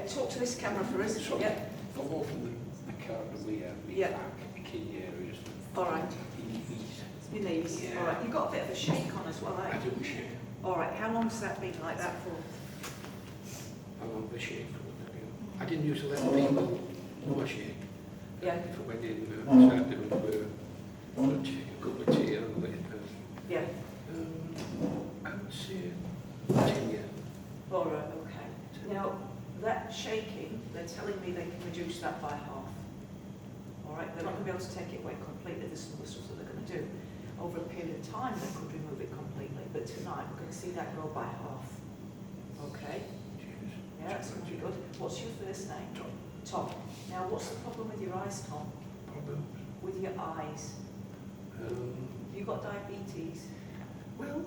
talk to this camera for us. So, Yeah. for more from the car that we have, we Yeah. back, the kidney areas. All right. Your Your knees. Yeah. All right. You've got a bit of a shake on as well, I eh? do share. All right. How long's that been like that for? I'm on the shake for what I do. I didn't used to let people know I shake. Yeah. If I went in, started doing a cup of tea and a little bit. Yeah. I would say 10 years. All right. Okay. Now, that shaking, they're telling me they can reduce that by half. All right. They're not going to be able to take it away completely. There's some other stuff that they're going to do. Over a period of time, they could remove it completely. But tonight, we're going to see that go by half. Okay. Cheers. Yeah, that's going to be good. What's your first name? Tom. Tom. Now, what's the problem with your eyes, Tom? Problems? With your eyes? Have you got diabetes? Well,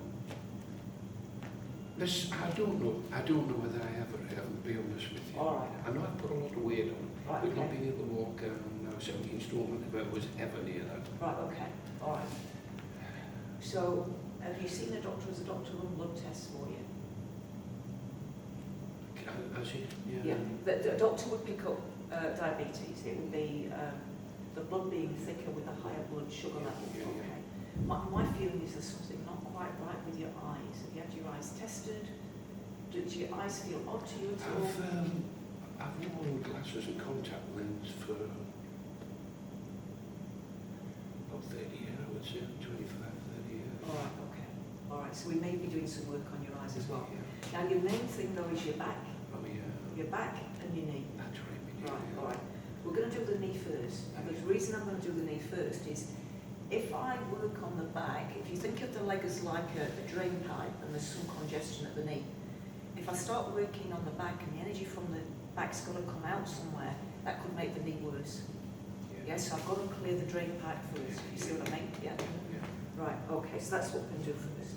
this, I don't know whether I ever have, to be honest with you. All right. I know I've put a lot of weight on. Right, We've not okay. been able to walk 17 stone if I was ever near that. Right, okay. All right. So, have you seen a doctor? Has a doctor run blood tests for you? Has he? Yeah. The doctor would pick up diabetes. It would be the blood being thicker with a higher blood sugar level. Yeah, yeah. Okay. My feeling is there's something not quite right with your eyes. Have you had your eyes tested? Do your eyes feel odd to you at all? I've worn glasses and contact lens for about 30 years, I would say, 25, 30 years. All right, okay. All right, so we may be doing some work on your eyes as well. Yeah. Now, your main thing, though, is your back. Oh, yeah. Your back and your knee. That's right. we Right, do, all right. We're going to do the knee first. And the reason I'm going to do the knee first is if I work on the back, if you think of the leg as like a drain pipe and there's some congestion at the knee, if I start working on the back and the energy from the back's got to come out somewhere, that could make the knee worse. Yeah. Yes, so I've got to clear the drain pipe first. You see what I mean? Yeah. Yeah. Right, okay, so that's what we're going to do first.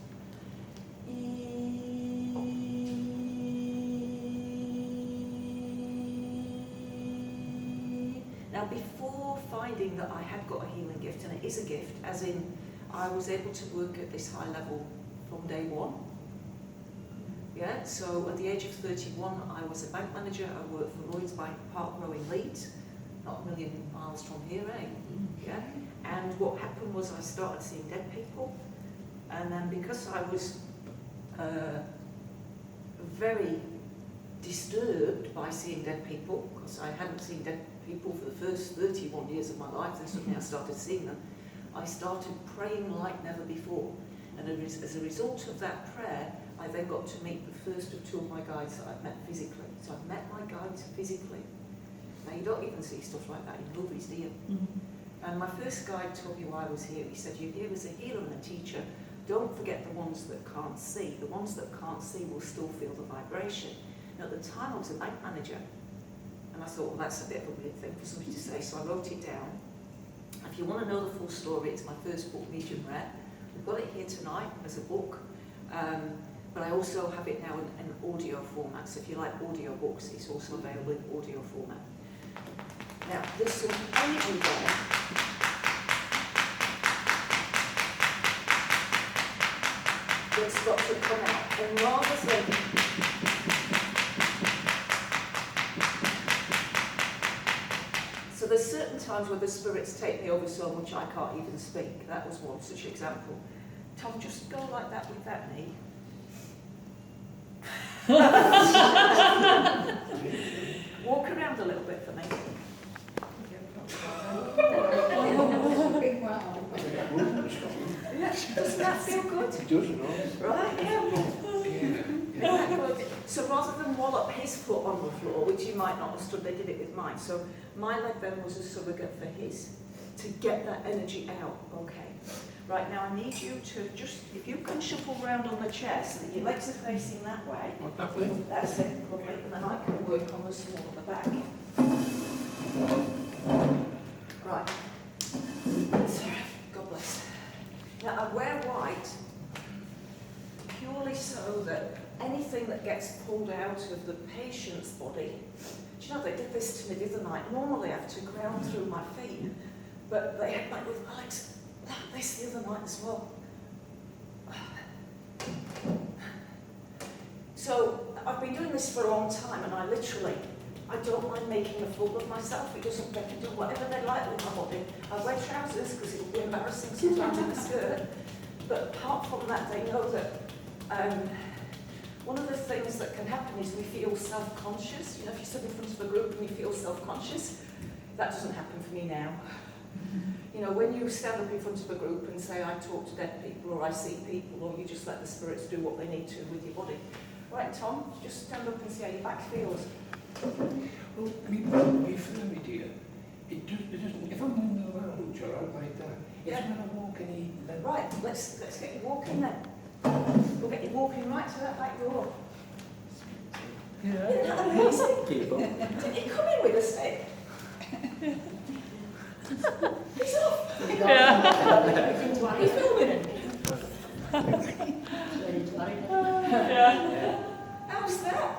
Now, before finding that I had got a healing gift, and it is a gift, as in I was able to work at this high level from day one. Yeah, so at the age of 31, I was a bank manager. I worked for Lloyds Bank, Park Row in Leeds, not a million miles from here, eh? Yeah. And what happened was I started seeing dead people, and then because I was very disturbed by seeing dead people, because I hadn't seen dead people for the first 31 years of my life, then suddenly I started seeing them, I started praying like never before. And as a result of that prayer, I then got to meet the first of two of my guides that I've met physically. So I've met my guides physically. Now, you don't even see stuff like that in movies, do you? And my first guide told me why I was here. He said, you're here as a healer and a teacher. Don't forget the ones that can't see. The ones that can't see will still feel the vibration. Now, at the time, I was a bank manager. And I thought, well, that's a bit of a weird thing for somebody to say. So I wrote it down. If you want to know the full story, it's my first book, Medium Rare. We've got it here tonight as a book. But I also have it now in audio format. So if you like audio books, it's also available in audio format. Now, there's some energy there. That's got to come out. And rather than so there's certain times where the spirits take me over so much I can't even speak. That was one such example. Tom, just go like that with that knee. Walk around a little bit for me. Yeah, doesn't that feel good? It does, you know. Right, yeah. Yeah. So rather than wallop his foot on the floor, which you might not have stood, they did it with mine. So my leg then was a surrogate for his, to get that energy out. Okay. Right, now I need you to just, if you can shuffle around on the chair so that your legs are facing that way. What, that way? That's it, lovely. And then I can work on the small at the back. Right. Sorry, God bless. Now I wear white purely so that anything that gets pulled out of the patient's body, do you know, they did this to me the other night. Normally I have to ground through my feet, but they had like with my legs like this the other night as well. So I've been doing this for a long time, and I literally I don't mind making a fool of myself. It doesn't make me do whatever they like with my body. I wear trousers because it would be embarrassing sometimes in a skirt. But apart from that, they know that one of the things that can happen is we feel self-conscious. You know, if you sit in front of a group and you feel self-conscious, that doesn't happen for me now. You know, when you stand up in front of a group and say, I talk to dead people, or I see people, or you just let the spirits do what they need to with your body. Right, Tom, just stand up and see how your back feels. Well, me firmly, dear, it doesn't, if I'm in the lounge or out like that, Yeah. it's when I walk any... Right, let's get you walking then. We'll get you walking right to that back door. Isn't that amazing? Did he come in with a stick? He's off. Why are you filming him? How's that?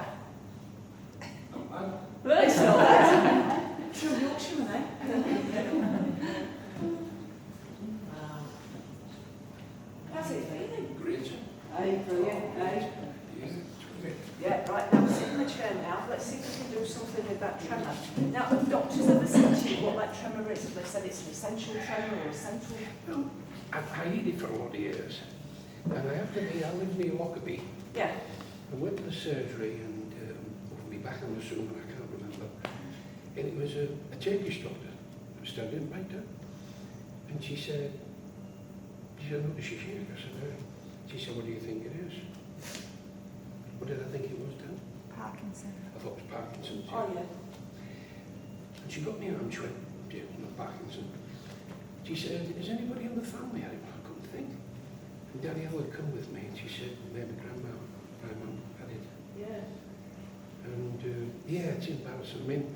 That's not bad. True Yorkshireman, eh? How's it feeling? Great. Aye, brilliant, aye. Yeah, right, now sit in the chair now. Let's see if we can do something with that tremor. Now, have doctors ever said to you what that tremor is? Have they said it's an essential tremor or a central? Well, I had it for a lot of years. And I have to be, I lived near Lockerbie. Yeah. I went to the surgery and I'll be back on the soon, I can't remember. And it was a Turkish doctor who studied right there. And she said, no, does she shake? I said, no. She said, what do you think it is? What did I think it was then? Parkinson. I thought it was Parkinson's. Oh, yeah. And she got me and she went, yeah, not Parkinson. She said, is anybody in the family? I couldn't think. And Daddy would come with me and she said, maybe Grandma had it. Yeah. And yeah, it's embarrassing. I mean,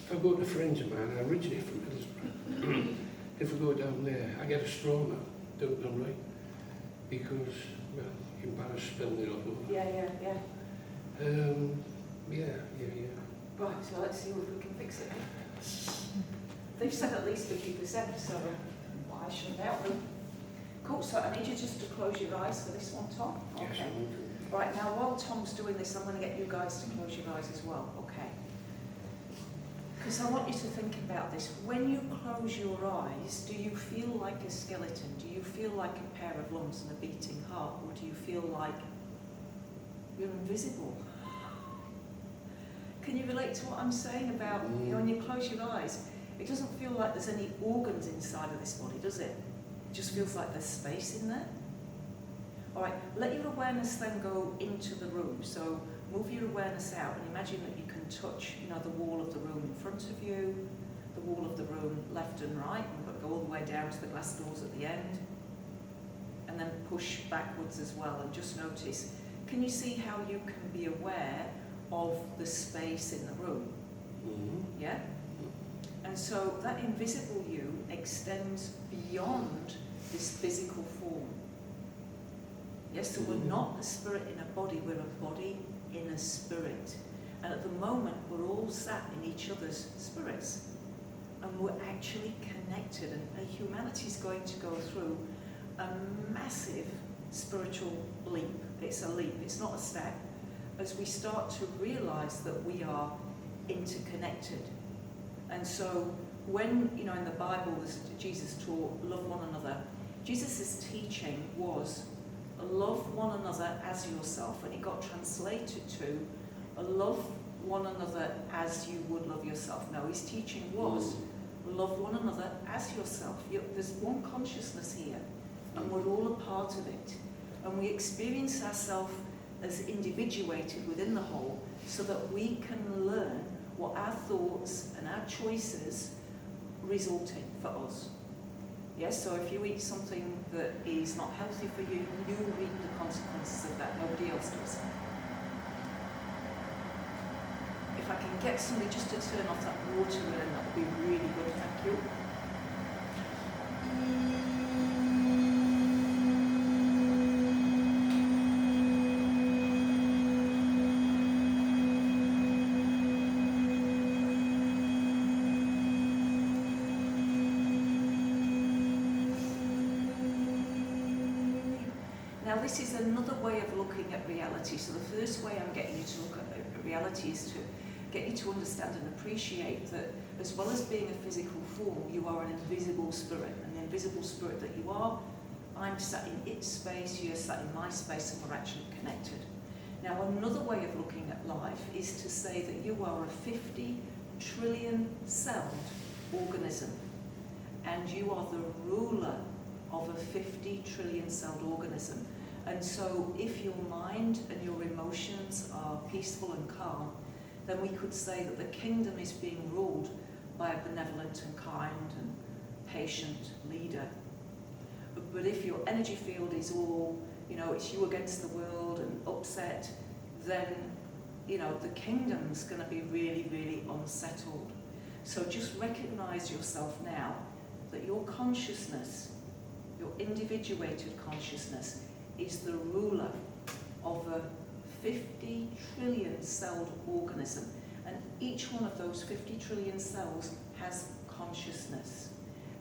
if I go to friends of mine, I originate from Middlesbrough. If we go down there, I get a straw now, don't know, right? Because, well, embarrassed spilling it all over. Yeah. Yeah. Right, so let's see if we can fix it. They've said at least 50%, so I shouldn't doubt them. Cool, so I need you just to close your eyes for this one, Tom. Yes, Okay. I want to. Right, now while Tom's doing this, I'm going to get you guys to close your eyes as well, okay? Because I want you to think about this. When you close your eyes, do you feel like a skeleton? Do you feel like a pair of lumps and a beating heart? Or do you feel like you're invisible? Can you relate to what I'm saying about, you know, when you close your eyes, it doesn't feel like there's any organs inside of this body, does it? It just feels like there's space in there. All right, let your awareness then go into the room. So move your awareness out and imagine that you can touch, you know, the wall of the room in front of you, the wall of the room left and right, and we've got to go all the way down to the glass doors at the end, and then push backwards as well, and just notice, can you see how you can be aware of the space in the room? Mm-hmm. Yeah? And so that invisible you extends beyond this physical form. Yes, so we're not a spirit in a body, we're a body in a spirit. And at the moment, we're all sat in each other's spirits. And we're actually connected. And humanity is going to go through a massive spiritual leap. It's a leap, it's not a step. As we start to realise that we are interconnected. And so when, you know, in the Bible, Jesus taught, love one another. Jesus' teaching was, love one another as yourself, and it got translated to love one another as you would love yourself. No, his teaching was love one another as yourself. There's one consciousness here, and we're all a part of it, and we experience ourselves as individuated within the whole, so that we can learn what our thoughts and our choices result in for us. Yes, so if you eat something that is not healthy for you, you reap the consequences of that, nobody else does. If I can get somebody just to turn off that water urn, that would be really good, thank you. Now this is another way of looking at reality. So the first way I'm getting you to look at reality is to get you to understand and appreciate that as well as being a physical form, you are an invisible spirit. And the invisible spirit that you are, I'm sat in its space, you're sat in my space, and we're actually connected. Now, another way of looking at life is to say that you are a 50 trillion celled organism, and you are the ruler of a 50 trillion celled organism. And so if your mind and your emotions are peaceful and calm, then we could say that the kingdom is being ruled by a benevolent and kind and patient leader. But if your energy field is all, it's you against the world and upset, then, the kingdom's going to be really, really unsettled. So just recognize yourself now that your consciousness, your individuated consciousness, is the ruler of a 50 trillion celled organism. And each one of those 50 trillion cells has consciousness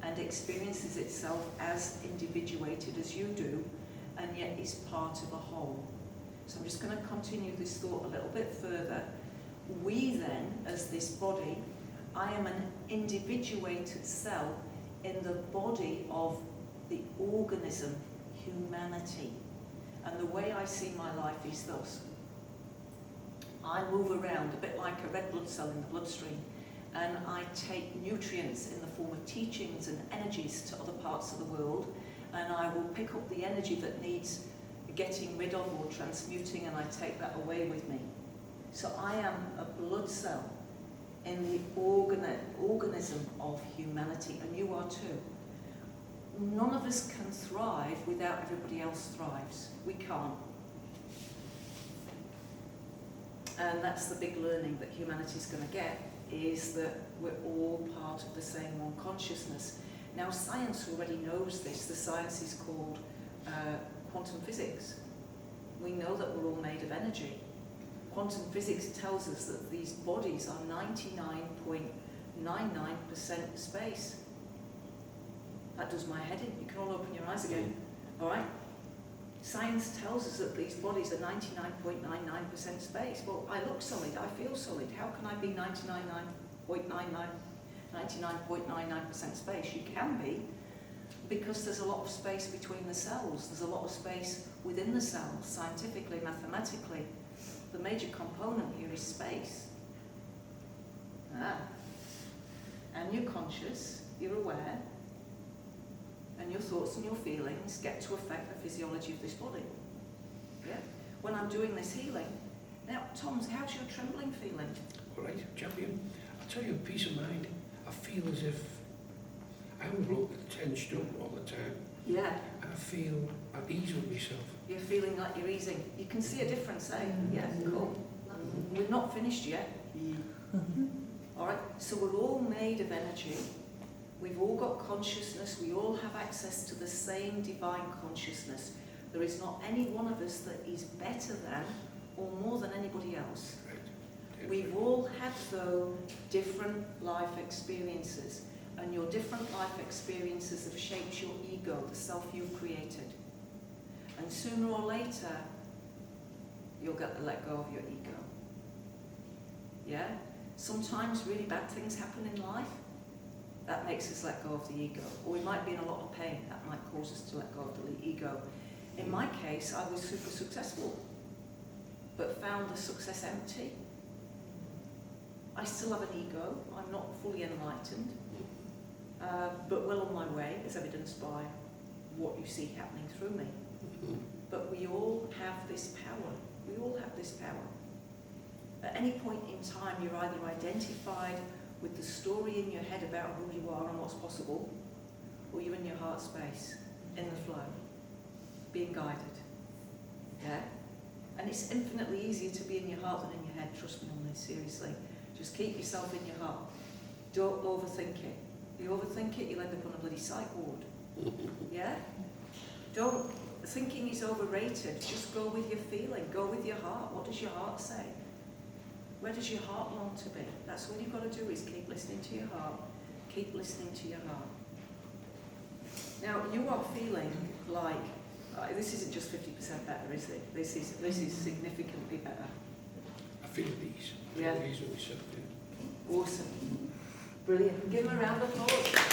and experiences itself as individuated as you do, and yet is part of a whole. So I'm just going to continue this thought a little bit further. We then, as this body, I am an individuated cell in the body of the organism, humanity. And the way I see my life is thus. I move around a bit like a red blood cell in the bloodstream, and I take nutrients in the form of teachings and energies to other parts of the world, and I will pick up the energy that needs getting rid of or transmuting, and I take that away with me. So I am a blood cell in the organism of humanity, and you are too. None of us can thrive without everybody else thrives. We can't. And that's the big learning that humanity's going to get, is that we're all part of the same one consciousness. Now, science already knows this. The science is called quantum physics. We know that we're all made of energy. Quantum physics tells us that these bodies are 99.99% space. That does my head in. You can all open your eyes again. All right? Science tells us that these bodies are 99.99% space. Well, I look solid, I feel solid. How can I be 99.99% space? You can be, because there's a lot of space between the cells. There's a lot of space within the cells, scientifically, mathematically. The major component here is space. And you're conscious, you're aware, and your thoughts and your feelings get to affect the physiology of this body. Yeah? When I'm doing this healing, now, Tom, how's your trembling feeling? All right, champion. I'll tell you, peace of mind. I feel as if I'm tensed up all the time. Yeah. And I feel at ease with myself. You're feeling like you're easing. You can see a difference, eh? Yeah, cool. We're not finished yet. All right, so we're all made of energy. We've all got consciousness. We all have access to the same divine consciousness. There is not any one of us that is better than or more than anybody else. Right. We've all had, though, different life experiences. And your different life experiences have shaped your ego, the self you've created. And sooner or later, you'll get to let go of your ego. Yeah? Sometimes really bad things happen in life. That makes us let go of the ego. Or we might be in a lot of pain. That might cause us to let go of the ego. In my case, I was super successful, but found the success empty. I still have an ego. I'm not fully enlightened, but well on my way, as evidenced by what you see happening through me. But we all have this power. We all have this power. At any point in time, you're either identified with the story in your head about who you are and what's possible, or you're in your heart space, in the flow, being guided. Yeah? And it's infinitely easier to be in your heart than in your head. Trust me on this, seriously. Just keep yourself in your heart. Don't overthink it. If you overthink it, you'll end up on a bloody psych ward. Yeah? Thinking is overrated. Just go with your feeling. Go with your heart. What does your heart say? Where does your heart long to be? That's all you've got to do, is keep listening to your heart. Keep listening to your heart. Now, you are feeling like, this isn't just 50% better, is it? This is significantly better. I feel at ease. Yeah. He's with myself, yeah. Awesome. Brilliant. Give him a round of applause.